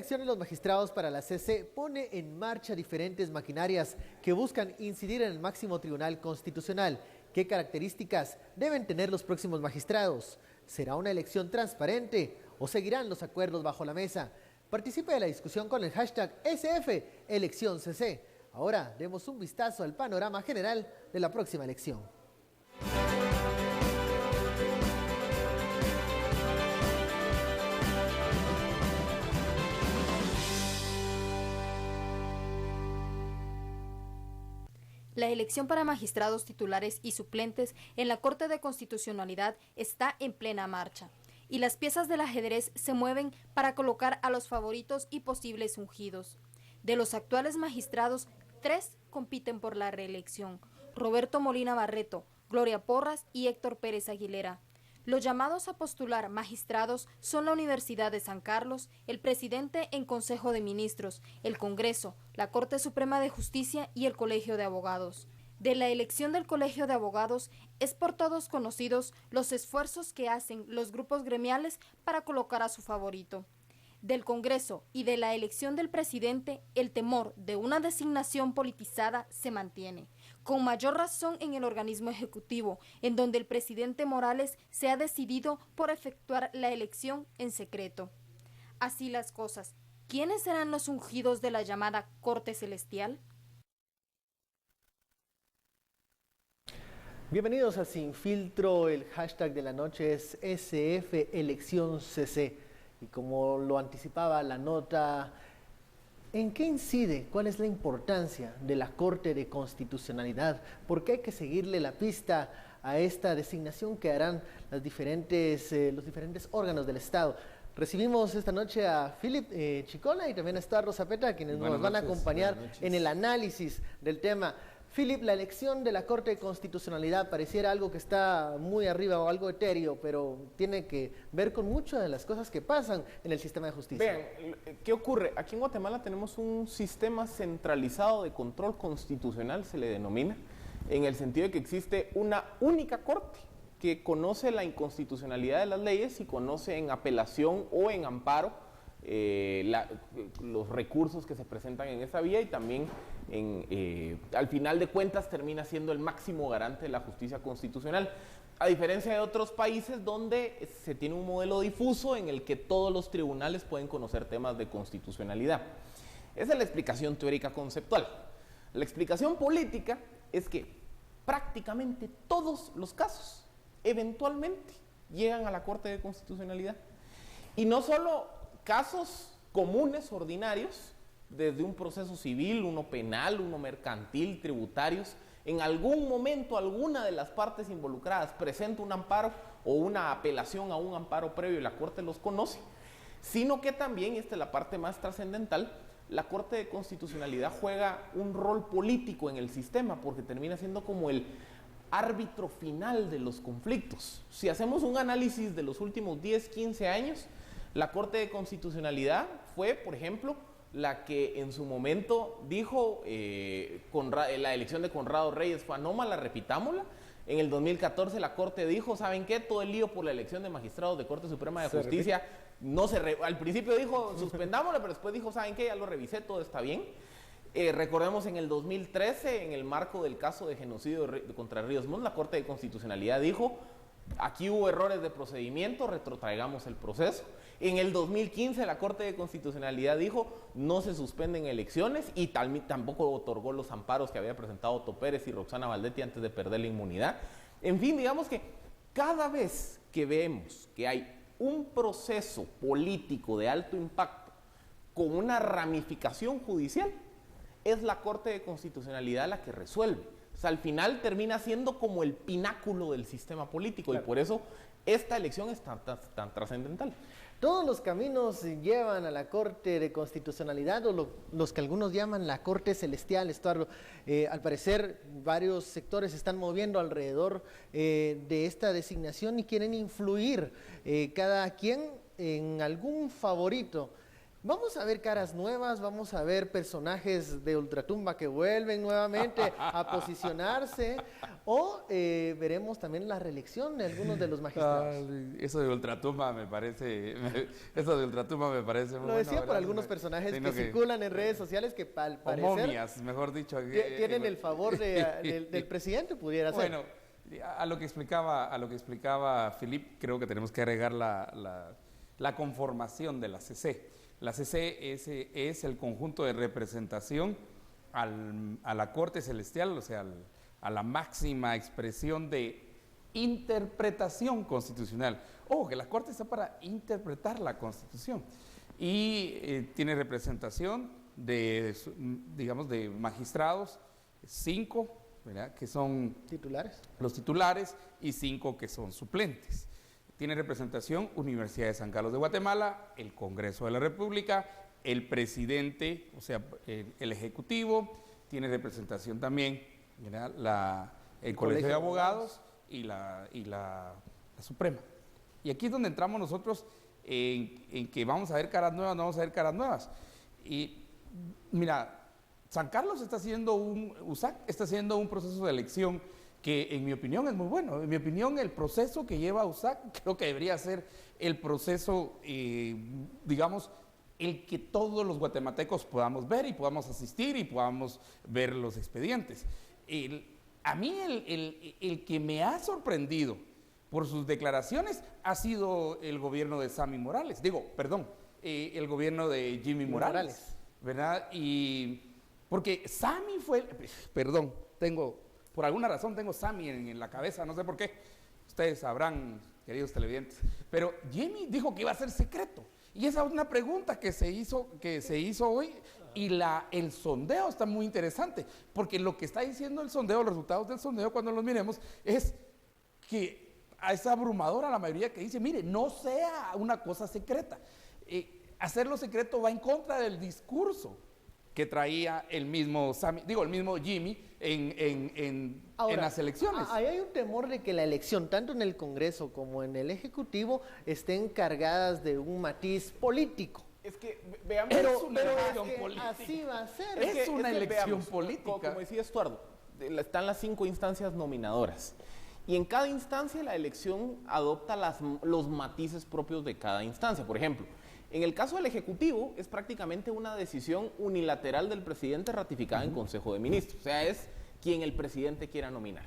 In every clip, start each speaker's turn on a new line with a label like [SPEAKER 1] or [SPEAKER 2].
[SPEAKER 1] elección de los magistrados para la CC pone en marcha diferentes maquinarias que buscan incidir en el máximo tribunal constitucional. ¿Qué características deben tener los próximos magistrados? ¿Será una elección transparente o seguirán los acuerdos bajo la mesa? Participe de la discusión con el hashtag #ElecciónCC. Ahora demos un vistazo al panorama general de la próxima elección.
[SPEAKER 2] La elección para magistrados titulares y suplentes en la Corte de Constitucionalidad está en plena marcha, y las piezas del ajedrez se mueven para colocar a los favoritos y posibles ungidos. De los actuales magistrados, 3 compiten por la reelección: Roberto Molina Barreto, Gloria Porras y Héctor Pérez Aguilera. Los llamados a postular magistrados son la Universidad de San Carlos, el presidente en Consejo de Ministros, el Congreso, la Corte Suprema de Justicia y el Colegio de Abogados. De la elección del Colegio de Abogados es por todos conocidos los esfuerzos que hacen los grupos gremiales para colocar a su favorito. Del Congreso y de la elección del presidente, el temor de una designación politizada se mantiene, con mayor razón en el organismo ejecutivo, en donde el presidente Morales se ha decidido por efectuar la elección en secreto. Así las cosas, ¿quiénes serán los ungidos de la llamada Corte Celestial?
[SPEAKER 1] Bienvenidos a Sin Filtro. El hashtag de la noche es #ElecciónCC. Y como lo anticipaba la nota, ¿en qué incide? ¿Cuál es la importancia de la Corte de Constitucionalidad? ¿Por qué hay que seguirle la pista a esta designación que harán los diferentes órganos del Estado? Recibimos esta noche a Philip Chicola y también a Estuardo Zapeta, quienes nos van a acompañar en el análisis del tema. Philip, la elección de la Corte de Constitucionalidad pareciera algo que está muy arriba o algo etéreo, pero tiene que ver con muchas de las cosas que pasan en el sistema de justicia.
[SPEAKER 3] Vean, ¿qué ocurre? Aquí en Guatemala tenemos un sistema centralizado de control constitucional, se le denomina, en el sentido de que existe una única corte que conoce la inconstitucionalidad de las leyes y conoce en apelación o en amparo los recursos que se presentan en esa vía, y también al final de cuentas termina siendo el máximo garante de la justicia constitucional, a diferencia de otros países donde se tiene un modelo difuso en el que todos los tribunales pueden conocer temas de constitucionalidad. Esa es la explicación teórica conceptual. La explicación política es que prácticamente todos los casos eventualmente llegan a la Corte de Constitucionalidad, y no solo casos comunes, ordinarios, desde un proceso civil, uno penal, uno mercantil, tributarios. En algún momento alguna de las partes involucradas presenta un amparo o una apelación a un amparo previo y la Corte los conoce, sino que también, esta es la parte más trascendental, la Corte de Constitucionalidad juega un rol político en el sistema, porque termina siendo como el árbitro final de los conflictos. Si hacemos un análisis de los últimos 10, 15 años, la Corte de Constitucionalidad fue, por ejemplo, la que en su momento dijo la elección de Conrado Reyes fue anómala, repitámosla. En el 2014 la Corte dijo, ¿saben qué? Todo el lío por la elección de magistrados de Corte Suprema de Justicia, al principio dijo, suspendámosla, pero después dijo, ¿saben qué? Ya lo revisé, todo está bien. Recordemos en el 2013, en el marco del caso de genocidio contra Ríos Montt, la Corte de Constitucionalidad dijo, aquí hubo errores de procedimiento, retrotraigamos el proceso. En el 2015 la Corte de Constitucionalidad dijo, no se suspenden elecciones, y tampoco otorgó los amparos que había presentado Otto Pérez y Roxana Valdetti antes de perder la inmunidad. En fin, digamos que cada vez que vemos que hay un proceso político de alto impacto con una ramificación judicial, es la Corte de Constitucionalidad la que resuelve. O sea, al final termina siendo como el pináculo del sistema político, claro. Y por eso esta elección es tan trascendental.
[SPEAKER 1] Todos los caminos llevan a la Corte de Constitucionalidad, o los que algunos llaman la Corte Celestial, Estuardo. Al parecer, varios sectores se están moviendo alrededor de esta designación y quieren influir cada quien en algún favorito. Vamos a ver caras nuevas, vamos a ver personajes de ultratumba que vuelven nuevamente a posicionarse, o veremos también la reelección de algunos de los magistrados.
[SPEAKER 4] Eso de ultratumba me parece,
[SPEAKER 1] Lo
[SPEAKER 4] bueno,
[SPEAKER 1] decía por
[SPEAKER 4] ¿verdad?
[SPEAKER 1] algunos personajes
[SPEAKER 4] Sino
[SPEAKER 1] que circulan en redes sociales que al
[SPEAKER 4] o
[SPEAKER 1] parecer
[SPEAKER 4] momias, mejor dicho.
[SPEAKER 1] tienen el favor del presidente, pudiera ser.
[SPEAKER 4] Bueno, a lo que explicaba Philippe, creo que tenemos que agregar la conformación de la CC. La CC es el conjunto de representación a la Corte Celestial, o sea, a la máxima expresión de interpretación constitucional. Ojo, que la Corte está para interpretar la Constitución y tiene representación digamos, de magistrados, 5, ¿verdad?, que son los titulares y 5 que son suplentes. Tiene representación Universidad de San Carlos de Guatemala, el Congreso de la República, el presidente, o sea, el Ejecutivo, tiene representación también, ¿verdad?, el Colegio de Abogados y la Suprema. Y aquí es donde entramos nosotros en que vamos a ver caras nuevas, no vamos a ver caras nuevas. Y mira, San Carlos USAC está haciendo un proceso de elección que en mi opinión es muy bueno. En mi opinión, el proceso que lleva USAC creo que debería ser el proceso, digamos, el que todos los guatemaltecos podamos ver y podamos asistir y podamos ver los expedientes. A mí el que me ha sorprendido por sus declaraciones ha sido el gobierno de Sammy Morales. El gobierno de Jimmy Morales, ¿verdad? Y porque Sammy por alguna razón tengo Sammy en la cabeza, no sé por qué. Ustedes sabrán, queridos televidentes. Pero Jimmy dijo que iba a ser secreto. Y esa es una pregunta que se hizo hoy. Y el sondeo está muy interesante. Porque lo que está diciendo el sondeo, los resultados del sondeo, cuando los miremos, es que es abrumadora la mayoría que dice, mire, no sea una cosa secreta. Hacerlo secreto va en contra del discurso que traía el mismo Jimmy en las elecciones.
[SPEAKER 1] Ahí hay un temor de que la elección, tanto en el Congreso como en el Ejecutivo, estén cargadas de un matiz político.
[SPEAKER 3] Es que, veamos,
[SPEAKER 4] es una elección política.
[SPEAKER 1] Así va a ser.
[SPEAKER 4] Es una elección política.
[SPEAKER 3] Como decía Estuardo, están las 5 instancias nominadoras. Y en cada instancia la elección adopta los matices propios de cada instancia. Por ejemplo, en el caso del Ejecutivo es prácticamente una decisión unilateral del presidente ratificada en Consejo de Ministros. O sea, es quien el presidente quiera nominar.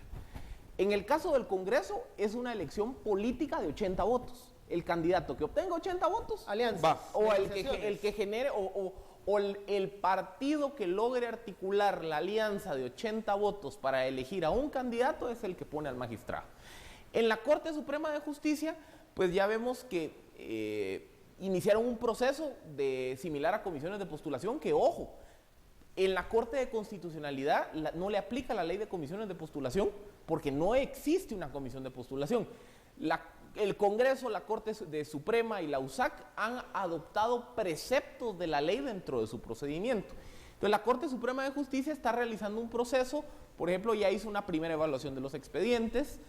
[SPEAKER 3] En el caso del Congreso es una elección política de 80 votos. El candidato que obtenga 80 votos,
[SPEAKER 1] alianza,
[SPEAKER 3] o el que genere, o el partido que logre articular la alianza de 80 votos para elegir a un candidato es el que pone al magistrado. En la Corte Suprema de Justicia, pues ya vemos que iniciaron un proceso similar a comisiones de postulación que, ojo, en la Corte de Constitucionalidad no le aplica la ley de comisiones de postulación porque no existe una comisión de postulación. El Congreso, la Corte Suprema y la USAC han adoptado preceptos de la ley dentro de su procedimiento. Entonces la Corte Suprema de Justicia está realizando un proceso, por ejemplo, ya hizo una primera evaluación de los expedientes,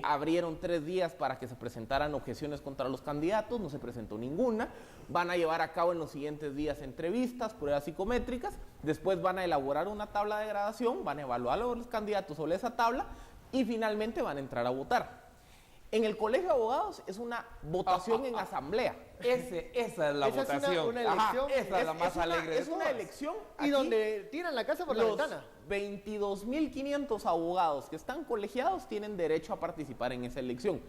[SPEAKER 3] abrieron 3 días para que se presentaran objeciones contra los candidatos, no se presentó ninguna, van a llevar a cabo en los siguientes días entrevistas, pruebas psicométricas, después van a elaborar una tabla de gradación, van a evaluar a los candidatos sobre esa tabla y finalmente van a entrar a votar. En el Colegio de Abogados es una votación en asamblea.
[SPEAKER 4] Esa es la votación. Esa es la más alegre de todas.
[SPEAKER 3] Es una elección.
[SPEAKER 1] Y donde tiran la casa por la ventana.
[SPEAKER 3] 22.500 abogados que están colegiados tienen derecho a participar en esa elección.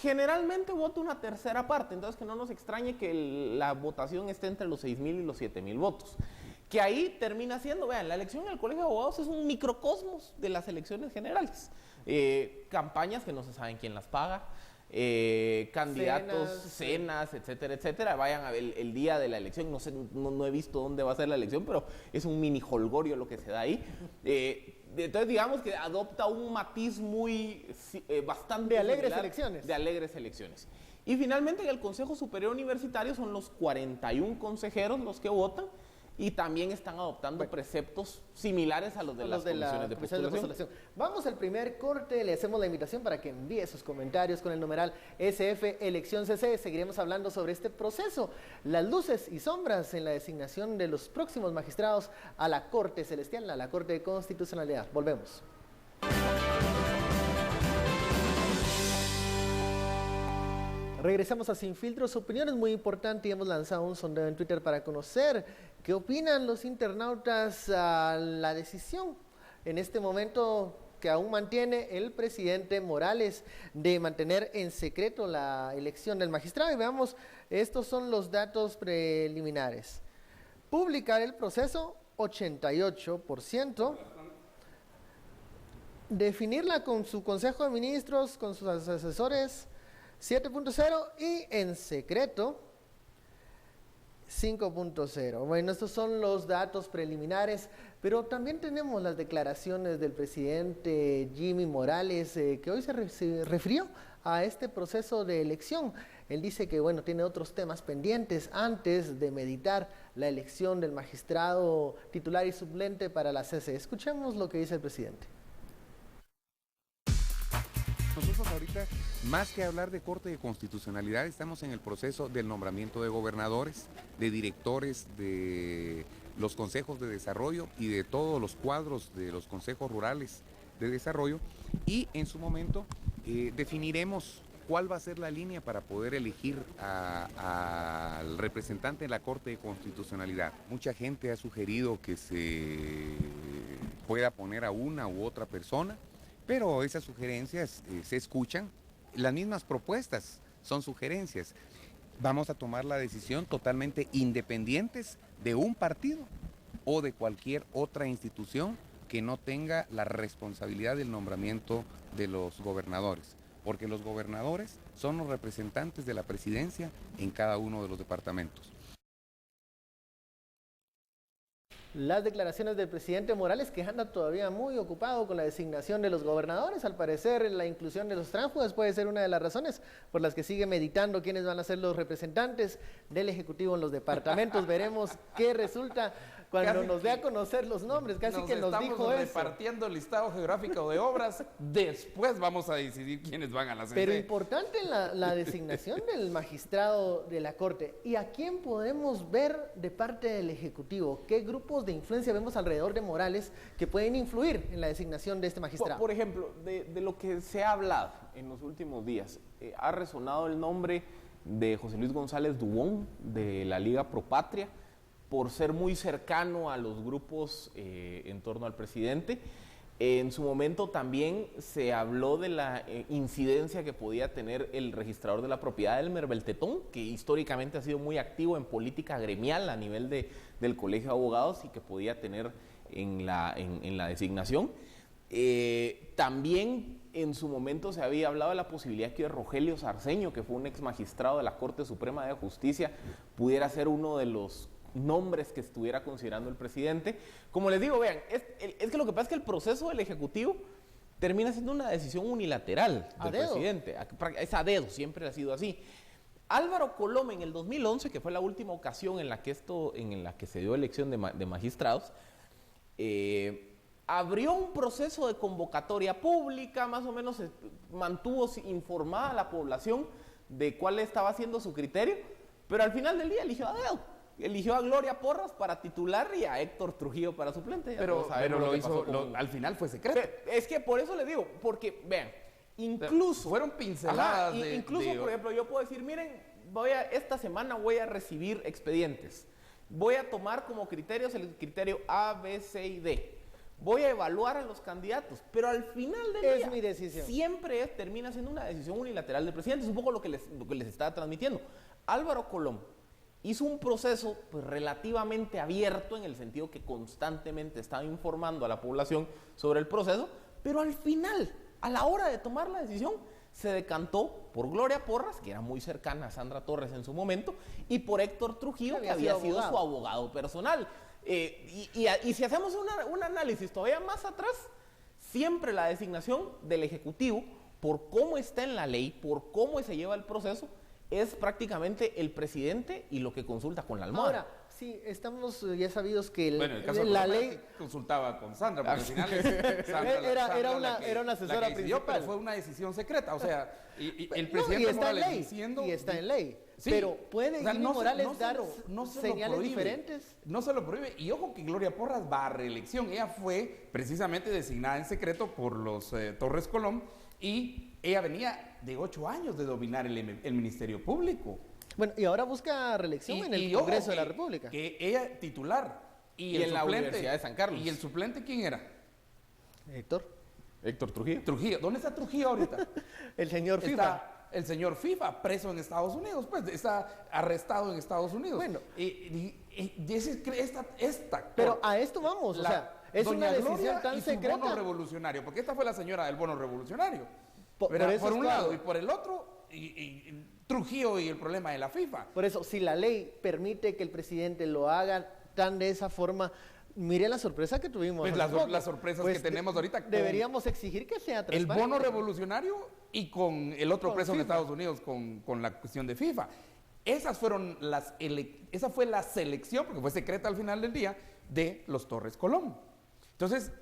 [SPEAKER 3] Generalmente vota una tercera parte, entonces que no nos extrañe que la votación esté entre los 6.000 y los 7.000 votos. Que ahí termina siendo, vean, la elección en el Colegio de Abogados es un microcosmos de las elecciones generales. Campañas que no se saben quién las paga, candidatos, cenas, etcétera, etcétera. Vayan a ver el día de la elección, no sé, no he visto dónde va a ser la elección, pero es un mini holgorio lo que se da ahí. Entonces digamos que adopta un matiz bastante
[SPEAKER 1] de alegres elecciones.
[SPEAKER 3] De alegres elecciones. Y finalmente en el Consejo Superior Universitario son los 41 consejeros los que votan. y también están adoptando preceptos similares a los de las comisiones de postulación.
[SPEAKER 1] Vamos al primer corte, le hacemos la invitación para que envíe sus comentarios con el numeral SF Elección CC. Seguiremos hablando sobre este proceso, las luces y sombras en la designación de los próximos magistrados a la Corte Celestial, a la Corte de Constitucionalidad. Volvemos. Regresamos a Sin Filtros. Su opinión es muy importante y hemos lanzado un sondeo en Twitter para conocer qué opinan los internautas a la decisión en este momento que aún mantiene el presidente Morales de mantener en secreto la elección del magistrado. Y veamos, estos son los datos preliminares. Publicar el proceso, 88%. Definirla con su Consejo de Ministros, con sus asesores, 7.0, y en secreto 5.0. Bueno, estos son los datos preliminares, pero también tenemos las declaraciones del presidente Jimmy Morales, que hoy se refirió a este proceso de elección. Él dice que, bueno, tiene otros temas pendientes antes de meditar la elección del magistrado titular y suplente para la CC. Escuchemos lo que dice el presidente.
[SPEAKER 5] Nosotros ahorita, más que hablar de Corte de Constitucionalidad, estamos en el proceso del nombramiento de gobernadores, de directores de los consejos de desarrollo y de todos los cuadros de los consejos rurales de desarrollo, y en su momento definiremos cuál va a ser la línea para poder elegir al representante de la Corte de Constitucionalidad. Mucha gente ha sugerido que se pueda poner a una u otra persona, pero esas sugerencias se escuchan, las mismas propuestas son sugerencias. Vamos a tomar la decisión totalmente independientes de un partido o de cualquier otra institución que no tenga la responsabilidad del nombramiento de los gobernadores, porque los gobernadores son los representantes de la presidencia en cada uno de los departamentos.
[SPEAKER 1] Las declaraciones del presidente Morales, que anda todavía muy ocupado con la designación de los gobernadores. Al parecer, la inclusión de los tránsfugas puede ser una de las razones por las que sigue meditando quiénes van a ser los representantes del Ejecutivo en los departamentos. Veremos qué resulta cuando nos dé a conocer los nombres. Casi que nos dijo eso.
[SPEAKER 4] Repartiendo el listado geográfico de obras, después vamos a decidir quiénes van a la CC.
[SPEAKER 1] Pero importante la designación del magistrado de la Corte. ¿Y a quién podemos ver de parte del Ejecutivo? ¿Qué grupos de influencia vemos alrededor de Morales que pueden influir en la designación de este magistrado?
[SPEAKER 3] Por ejemplo, de lo que se ha hablado en los últimos días, ha resonado el nombre de José Luis González Dubón, de la Liga Pro Patria, por ser muy cercano a los grupos en torno al presidente. En su momento también se habló de la incidencia que podía tener el registrador de la propiedad, Elmer Beltetón, que históricamente ha sido muy activo en política gremial a nivel del Colegio de Abogados y que podía tener en la designación. También en su momento se había hablado de la posibilidad que Rogelio Sarceño, que fue un ex magistrado de la Corte Suprema de Justicia, pudiera ser uno de los nombres que estuviera considerando el presidente. Como les digo, vean, es que lo que pasa es que el proceso del Ejecutivo termina siendo una decisión unilateral del presidente. Es a dedo, siempre ha sido así. Álvaro Colom en el 2011, que fue la última ocasión en la que se dio elección de magistrados, abrió un proceso de convocatoria pública, más o menos mantuvo informada a la población de cuál estaba siendo su criterio, pero al final del día eligió a dedo. Eligió a Gloria Porras para titular y a Héctor Trujillo para suplente.
[SPEAKER 4] Pero lo hizo, al final fue secreto.
[SPEAKER 3] Es que por eso les digo, porque vean, incluso
[SPEAKER 4] fueron pinceladas.
[SPEAKER 3] Por ejemplo, yo puedo decir, miren, esta semana voy a recibir expedientes. Voy a tomar como criterios el criterio A, B, C y D. Voy a evaluar a los candidatos, pero al final del día
[SPEAKER 1] mi decisión.
[SPEAKER 3] Siempre termina siendo una decisión unilateral del presidente. Es un poco lo que les estaba transmitiendo. Álvaro Colom hizo un proceso pues, relativamente abierto, en el sentido que constantemente estaba informando a la población sobre el proceso, pero al final, a la hora de tomar la decisión, se decantó por Gloria Porras, que era muy cercana a Sandra Torres en su momento, y por Héctor Trujillo, que había sido su abogado personal. Y si hacemos un análisis todavía más atrás, siempre la designación del Ejecutivo, por cómo está en la ley, por cómo se lleva el proceso, es prácticamente el presidente y lo que consulta con la almohada.
[SPEAKER 1] Ahora, Sí, estamos ya sabidos que
[SPEAKER 4] Bueno, en el caso de
[SPEAKER 1] la
[SPEAKER 4] Coloma,
[SPEAKER 1] ley
[SPEAKER 4] consultaba con Sandra, porque al final es Sandra
[SPEAKER 1] era una asesora
[SPEAKER 4] la que decidió,
[SPEAKER 1] principal.
[SPEAKER 4] pero fue una decisión secreta, o sea, y el
[SPEAKER 1] No,
[SPEAKER 4] presidente
[SPEAKER 1] y está
[SPEAKER 4] Morales
[SPEAKER 1] en ley,
[SPEAKER 4] diciendo...
[SPEAKER 1] y está en ley.
[SPEAKER 4] Sí,
[SPEAKER 1] Pero ¿puede
[SPEAKER 4] o sea,
[SPEAKER 1] Jimmy
[SPEAKER 4] no se-
[SPEAKER 1] Morales
[SPEAKER 4] no se
[SPEAKER 1] dar
[SPEAKER 4] no se lo
[SPEAKER 1] señales
[SPEAKER 4] prohíbe,
[SPEAKER 1] diferentes?
[SPEAKER 4] No se lo prohíbe. Y ojo que Gloria Porras va a reelección. Ella fue precisamente designada en secreto por los Torres Colón y ella venía de 8 años de dominar el Ministerio Público.
[SPEAKER 1] Bueno, y ahora busca reelección en el
[SPEAKER 4] ojo
[SPEAKER 1] Congreso de la
[SPEAKER 4] que-
[SPEAKER 1] República.
[SPEAKER 4] Que ella titular.
[SPEAKER 3] Y
[SPEAKER 4] el
[SPEAKER 3] en la
[SPEAKER 4] suplente-
[SPEAKER 3] Universidad de San Carlos.
[SPEAKER 4] ¿Y el suplente quién era?
[SPEAKER 3] Héctor Trujillo.
[SPEAKER 4] Trujillo. ¿Dónde está Trujillo ahorita?
[SPEAKER 1] El señor FIFA.
[SPEAKER 4] Está el señor FIFA preso en Estados Unidos, pues está arrestado en Estados Unidos.
[SPEAKER 1] Bueno.
[SPEAKER 4] Esta
[SPEAKER 1] Pero a esto vamos, o sea, es
[SPEAKER 4] doña
[SPEAKER 1] una decisión
[SPEAKER 4] Gloria
[SPEAKER 1] tan
[SPEAKER 4] y su bono
[SPEAKER 1] secreta.
[SPEAKER 4] revolucionario, porque esta fue la señora del bono revolucionario.
[SPEAKER 1] Por
[SPEAKER 4] ¿verdad?
[SPEAKER 1] eso
[SPEAKER 4] Por
[SPEAKER 1] es
[SPEAKER 4] un
[SPEAKER 1] claro.
[SPEAKER 4] lado, y por el otro, y Trujillo y el problema de la FIFA.
[SPEAKER 1] Por eso, si la ley permite que el presidente lo haga tan de esa forma, mire la sorpresa que tuvimos.
[SPEAKER 4] Pues
[SPEAKER 1] hace poco.
[SPEAKER 4] las sorpresas que tenemos ahorita con
[SPEAKER 1] Deberíamos exigir que sea
[SPEAKER 4] el
[SPEAKER 1] transparente.
[SPEAKER 4] bono revolucionario y con el otro
[SPEAKER 1] Con
[SPEAKER 4] preso en
[SPEAKER 1] FIFA.
[SPEAKER 4] Estados Unidos con la cuestión de FIFA. Esa fue la selección, porque fue secreta al final del día, de los Torres Colón. Entonces,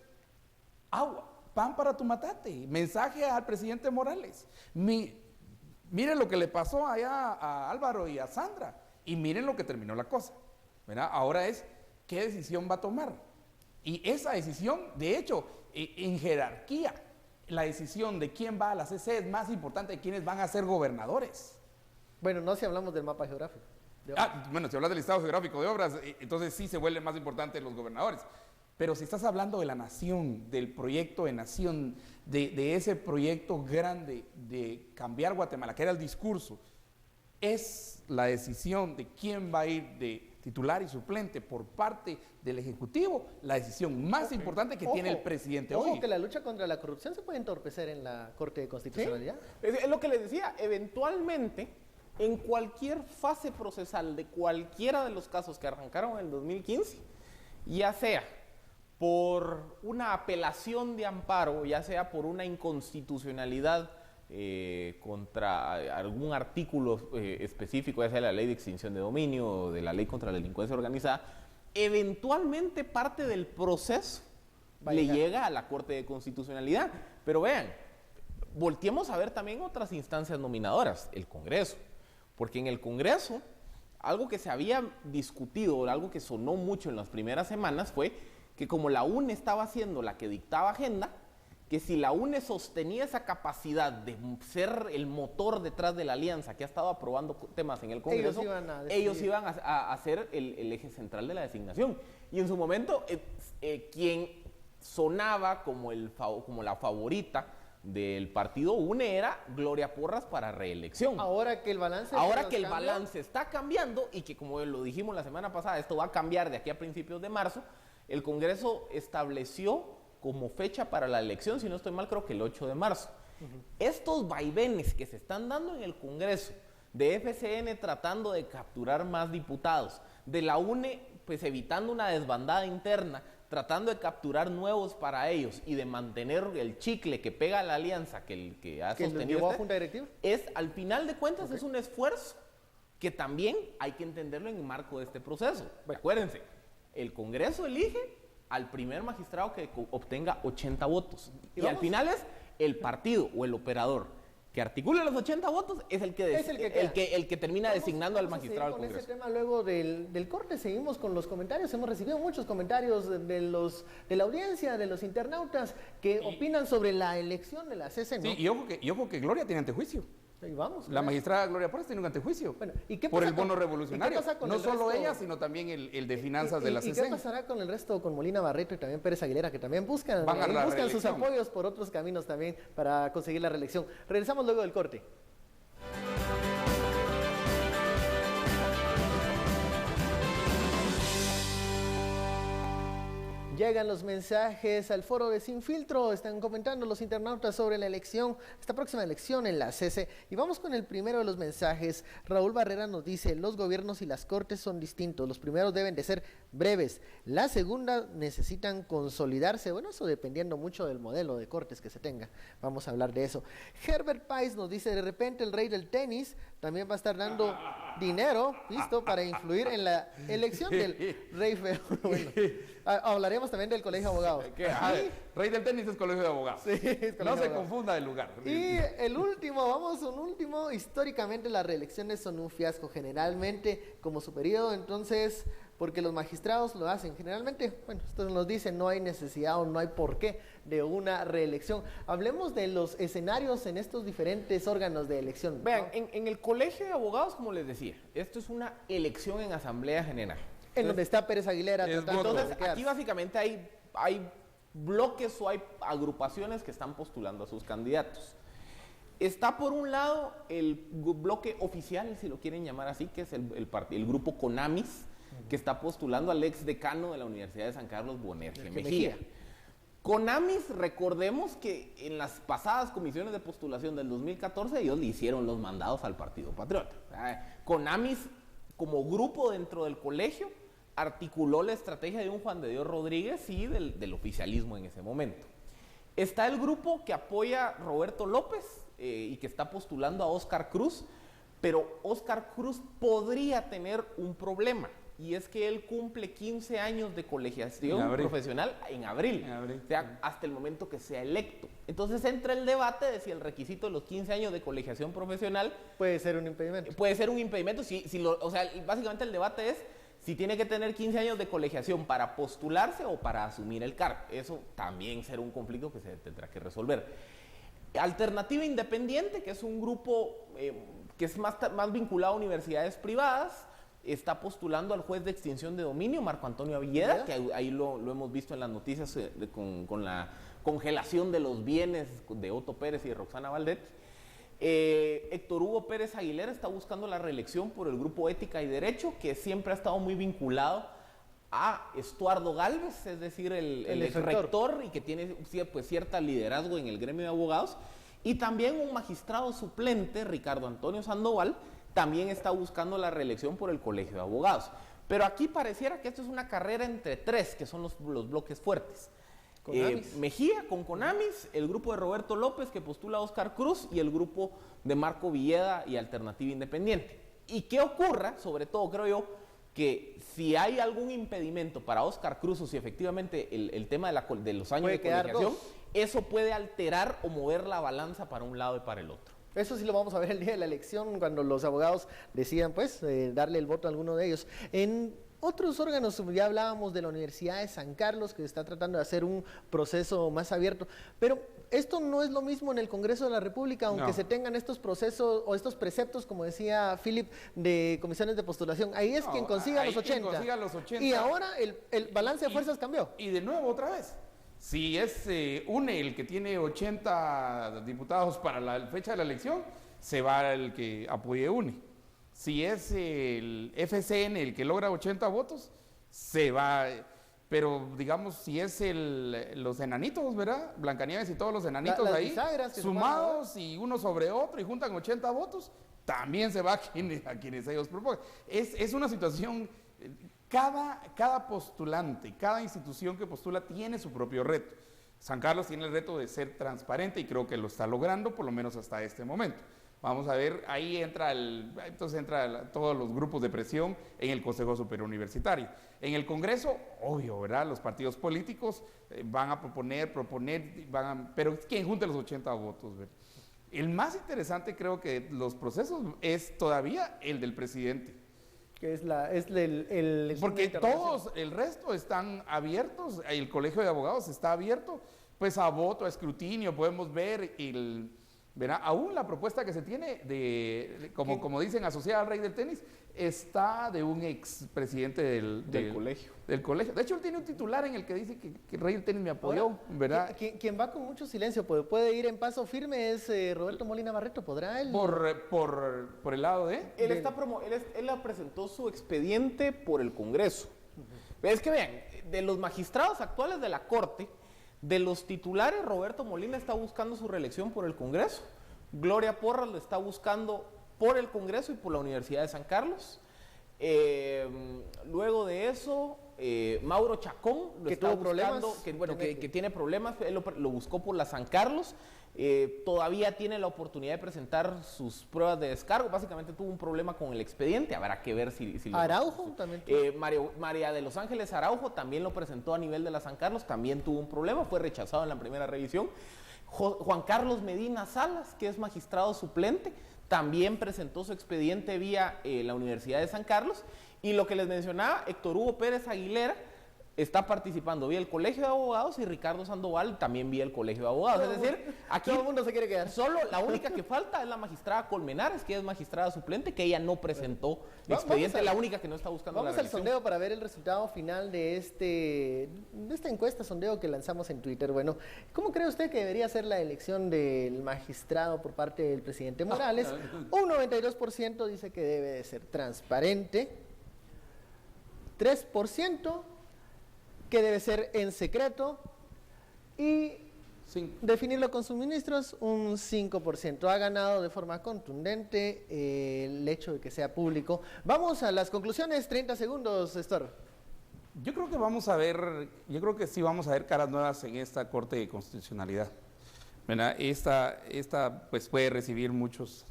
[SPEAKER 4] agua, pan para tu matate, mensaje al presidente Morales. Miren lo que le pasó allá a Álvaro y a Sandra, y miren lo que terminó la cosa, ¿verdad? Ahora es, ¿qué decisión va a tomar? Y esa decisión, de hecho, en jerarquía, la decisión de quién va a la CC es más importante de quiénes van a ser gobernadores.
[SPEAKER 1] Bueno, no si hablamos del mapa geográfico.
[SPEAKER 4] Bueno, si hablas del estado geográfico de obras, entonces sí se vuelven más importantes los gobernadores. Pero si estás hablando de la nación, del proyecto de nación, de ese proyecto grande de cambiar Guatemala, que era el discurso, es la decisión de quién va a ir de titular y suplente por parte del Ejecutivo, la decisión más importante que tiene el presidente
[SPEAKER 1] ojo
[SPEAKER 4] hoy.
[SPEAKER 1] que la lucha contra la corrupción se puede entorpecer en la Corte de Constitucionalidad.
[SPEAKER 3] Es lo que les decía, eventualmente, en cualquier fase procesal de cualquiera de los casos que arrancaron en el 2015, ya sea por una apelación de amparo, ya sea por una inconstitucionalidad contra algún artículo específico, ya sea la ley de extinción de dominio o de la ley contra la delincuencia organizada, eventualmente parte del proceso le llega a la Corte de Constitucionalidad. Pero vean, volteemos a ver también otras instancias nominadoras, el Congreso, porque en el Congreso algo que se había discutido, algo que sonó mucho en las primeras semanas fue que como la UNE estaba siendo la que dictaba agenda, que si la UNE sostenía esa capacidad de ser el motor detrás de la alianza que ha estado aprobando temas en el Congreso, ellos iban a ser el eje central de la designación. Y en su momento, quien sonaba como la favorita del partido UNE era Gloria Porras para reelección.
[SPEAKER 1] Ahora que el balance
[SPEAKER 3] balance está cambiando y que, como lo dijimos la semana pasada, esto va a cambiar de aquí a principios de marzo, el Congreso estableció como fecha para la elección, si no estoy mal, creo que el 8 de marzo. Estos vaivenes que se están dando en el Congreso, de FCN tratando de capturar más diputados, de la UNE pues evitando una desbandada interna, tratando de capturar nuevos para ellos y de mantener el chicle que pega a la alianza que ha sostenido
[SPEAKER 1] a Junta Directiva,
[SPEAKER 3] al final de cuentas es un esfuerzo que también hay que entenderlo en el marco de este proceso. Acuérdense, el Congreso elige al primer magistrado que obtenga 80 votos. Y al final es el partido o el operador que articule los 80 votos es el que termina designando al magistrado del Congreso.
[SPEAKER 1] Con ese tema luego del corte seguimos con los comentarios. Hemos recibido muchos comentarios de la audiencia, de los internautas que opinan sobre la elección de la CC, ¿no?
[SPEAKER 4] Sí, y ojo que Gloria tiene antejuicio.
[SPEAKER 1] Ahí vamos.
[SPEAKER 4] La magistrada Gloria Porras tiene un antejuicio.
[SPEAKER 1] Bueno, ¿y qué
[SPEAKER 4] por
[SPEAKER 1] pasa
[SPEAKER 4] el bono
[SPEAKER 1] con-
[SPEAKER 4] revolucionario.
[SPEAKER 1] ¿y qué pasa con
[SPEAKER 4] No
[SPEAKER 1] el
[SPEAKER 4] solo
[SPEAKER 1] resto?
[SPEAKER 4] ella, sino también el de finanzas de la
[SPEAKER 1] ¿Y
[SPEAKER 4] CC.
[SPEAKER 1] qué pasará con el resto, con Molina Barreto y también Pérez Aguilera, que también buscan
[SPEAKER 4] Van a la
[SPEAKER 1] sus
[SPEAKER 4] reelección.
[SPEAKER 1] apoyos por otros caminos también para conseguir la reelección? Regresamos luego del corte. Llegan los mensajes al foro de Sin Filtro, están comentando los internautas sobre la elección, esta próxima elección en la CC. Y vamos con el primero de los mensajes. Raúl Barrera nos dice, los gobiernos y las cortes son distintos, los primeros deben de ser breves, la segunda necesitan consolidarse, bueno, eso dependiendo mucho del modelo de cortes que se tenga, vamos a hablar de eso. Herbert Pais nos dice, de repente el rey del tenis también va a estar dando dinero, listo, para influir en la elección del rey feo. Bueno, hablaremos también del colegio de abogados.
[SPEAKER 4] Rey del tenis es colegio de abogados.
[SPEAKER 1] Sí, es
[SPEAKER 4] no se confunda el lugar.
[SPEAKER 1] Y el último, vamos a un último. Históricamente las reelecciones son un fiasco, generalmente como su periodo, entonces, porque los magistrados lo hacen. Generalmente, bueno, esto nos dice, no hay necesidad o no hay por qué de una reelección. Hablemos de los escenarios en estos diferentes órganos de elección.
[SPEAKER 3] Vean, ¿no? en el colegio de abogados, como les decía, esto es una elección en asamblea general.
[SPEAKER 1] En donde está Pérez Aguilera.
[SPEAKER 3] Entonces, aquí básicamente hay bloques o hay agrupaciones que están postulando a sus candidatos. Está por un lado el bloque oficial, si lo quieren llamar así, que es el grupo CONAMIS, que está postulando al ex decano de la Universidad de San Carlos, Bonerge Mejía. CONAMIS, recordemos que en las pasadas comisiones de postulación del 2014, ellos le hicieron los mandados al Partido Patriota. CONAMIS, como grupo dentro del colegio, articuló la estrategia de un Juan de Dios Rodríguez y del oficialismo en ese momento. Está el grupo que apoya a Roberto López y que está postulando a Óscar Cruz, pero Óscar Cruz podría tener un problema, y es que él cumple 15 años de colegiación profesional en abril. O sea, hasta el momento que sea electo. Entonces entra el debate de si el requisito de los 15 años de colegiación profesional
[SPEAKER 1] puede ser un impedimento.
[SPEAKER 3] Puede ser un impedimento, o sea, básicamente el debate es si tiene que tener 15 años de colegiación para postularse o para asumir el cargo. Eso también será un conflicto que se tendrá que resolver. Alternativa Independiente, que es un grupo que es más vinculado a universidades privadas, está postulando al juez de extinción de dominio, Marco Antonio Villeda, que ahí lo hemos visto en las noticias con la congelación de los bienes de Otto Pérez y de Roxana Valdet. Héctor Hugo Pérez Aguilera está buscando la reelección por el grupo Ética y Derecho, que siempre ha estado muy vinculado a Estuardo Gálvez, es decir, el ex rector, y que tiene pues cierto liderazgo en el gremio de abogados. Y también un magistrado suplente, Ricardo Antonio Sandoval, también está buscando la reelección por el Colegio de Abogados. Pero aquí pareciera que esto es una carrera entre tres, que son los bloques fuertes. Mejía con CONAMIS, el grupo de Roberto López que postula a Óscar Cruz y el grupo de Marco Villeda y Alternativa Independiente. Y que ocurra, sobre todo creo yo, que si hay algún impedimento para Óscar Cruz o si efectivamente el tema de los años de colegiación, eso puede alterar o mover la balanza para un lado y para el otro.
[SPEAKER 1] Eso sí lo vamos a ver el día de la elección, cuando los abogados decidan pues darle el voto a alguno de ellos. En otros órganos, ya hablábamos de la Universidad de San Carlos, que está tratando de hacer un proceso más abierto, pero esto no es lo mismo en el Congreso de la República, aunque se tengan estos procesos o estos preceptos, como decía Philip, de comisiones de postulación. Ahí es quien consiga los 80. Y ahora el balance de fuerzas cambió.
[SPEAKER 4] Y de nuevo otra vez. Si es UNE el que tiene 80 diputados para la fecha de la elección, se va el que apoye UNE. Si es el FCN el que logra 80 votos, se va. Pero digamos, si es los enanitos, ¿verdad? Blancanieves y todos los enanitos ahí, sumados y uno sobre otro y juntan 80 votos, también se va a quienes ellos propongan. Es una situación. Cada postulante, cada institución que postula tiene su propio reto. San Carlos tiene el reto de ser transparente y creo que lo está logrando, por lo menos hasta este momento. Vamos a ver, ahí entonces entra todos los grupos de presión en el Consejo Superior Universitario. En el Congreso, obvio, ¿verdad? Los partidos políticos van a proponer, pero ¿quién junte los 80 votos? ¿Verdad? El más interesante creo que los procesos es todavía el del presidente.
[SPEAKER 1] Que
[SPEAKER 4] porque todos, el resto están abiertos, el Colegio de Abogados está abierto, pues a voto, a escrutinio, podemos ver ¿verdad? Aún la propuesta que se tiene como dicen, asociada al rey del tenis, está de un expresidente del colegio. De hecho, él tiene un titular en el que dice que el rey del tenis me apoyó, ¿verdad?
[SPEAKER 1] Quien va con mucho silencio, puede ir en paso firme, es Roberto Molina Barreto, ¿podrá él?
[SPEAKER 4] Por el lado de...
[SPEAKER 3] Él presentó su expediente por el Congreso. Es que vean, de los magistrados actuales de la Corte, de los titulares, Roberto Molina está buscando su reelección por el Congreso, Gloria Porras lo está buscando por el Congreso y por la Universidad de San Carlos. Luego de eso, Mauro Chacón lo está buscando, que tiene problemas, él lo buscó por la San Carlos. Todavía tiene la oportunidad de presentar sus pruebas de descargo. Básicamente tuvo un problema con el expediente, habrá que ver si
[SPEAKER 1] Araujo también.
[SPEAKER 3] María de los Ángeles Araujo también lo presentó a nivel de la San Carlos, también tuvo un problema, fue rechazado en la primera revisión. Juan Carlos Medina Salas, que es magistrado suplente, también presentó su expediente vía la Universidad de San Carlos. Y lo que les mencionaba, Héctor Hugo Pérez Aguilera está participando vía el Colegio de Abogados y Ricardo Sandoval también vía el Colegio de Abogados. Es decir, aquí todo el mundo se quiere quedar. Solo la única que falta es la magistrada Colmenares, que es magistrada suplente, que ella no presentó expediente, la única que no está buscando la reelección.
[SPEAKER 1] Vamos al sondeo para ver el resultado final de esta encuesta, sondeo que lanzamos en Twitter. Bueno, ¿cómo cree usted que debería ser la elección del magistrado por parte del presidente Morales? Un 92% dice que debe de ser transparente, 3% que debe ser en secreto y definirlo con sus ministros, un 5%. Ha ganado de forma contundente el hecho de que sea público. Vamos a las conclusiones, 30 segundos, Estor.
[SPEAKER 4] Yo creo que sí vamos a ver caras nuevas en esta Corte de Constitucionalidad. ¿Verdad? Esta pues puede recibir muchos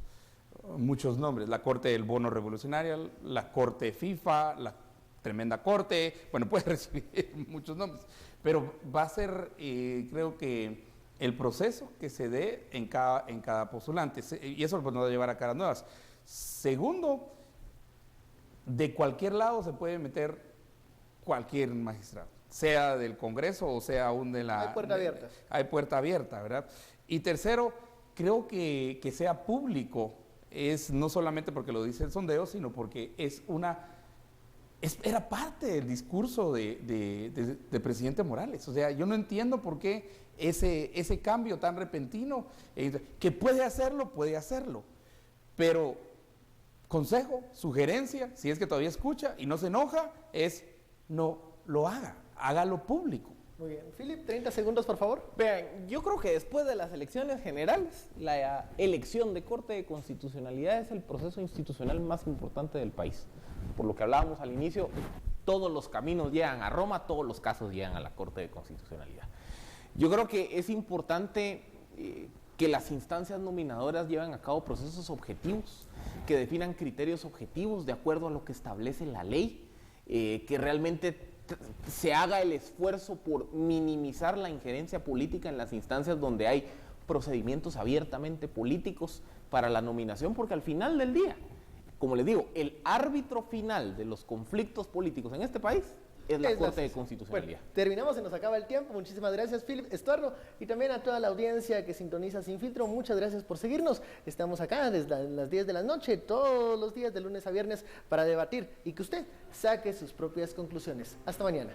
[SPEAKER 4] nombres, la Corte del Bono Revolucionario, la Corte FIFA, la Tremenda Corte, bueno, puede recibir muchos nombres, pero va a ser, creo que, el proceso que se dé en cada postulante, y eso pues, nos va a llevar a caras nuevas. Segundo, de cualquier lado se puede meter cualquier magistrado, sea del Congreso o sea aún de la...
[SPEAKER 1] Hay puerta abierta.
[SPEAKER 4] Hay puerta abierta, ¿verdad? Y tercero, creo que sea público, es no solamente porque lo dice el sondeo, sino porque era parte del discurso de presidente Morales. O sea, yo no entiendo por qué ese cambio tan repentino, que puede hacerlo, pero consejo, sugerencia, si es que todavía escucha y no se enoja, es no lo haga, hágalo público.
[SPEAKER 1] Muy bien. Philip, 30 segundos, por favor.
[SPEAKER 3] Vean, yo creo que después de las elecciones generales, la elección de Corte de Constitucionalidad es el proceso institucional más importante del país. Por lo que hablábamos al inicio, todos los caminos llegan a Roma, todos los casos llegan a la Corte de Constitucionalidad. Yo creo que es importante que las instancias nominadoras lleven a cabo procesos objetivos, que definan criterios objetivos de acuerdo a lo que establece la ley, que realmente se haga el esfuerzo por minimizar la injerencia política en las instancias donde hay procedimientos abiertamente políticos para la nominación, porque al final del día, como les digo, el árbitro final de los conflictos políticos en este país es la Corte de Constitucionalidad.
[SPEAKER 1] Bueno, terminamos, se nos acaba el tiempo. Muchísimas gracias, Philip, Estuardo, y también a toda la audiencia que sintoniza Sin Filtro. Muchas gracias por seguirnos. Estamos acá desde las 10 de la noche, todos los días de lunes a viernes, para debatir y que usted saque sus propias conclusiones. Hasta mañana.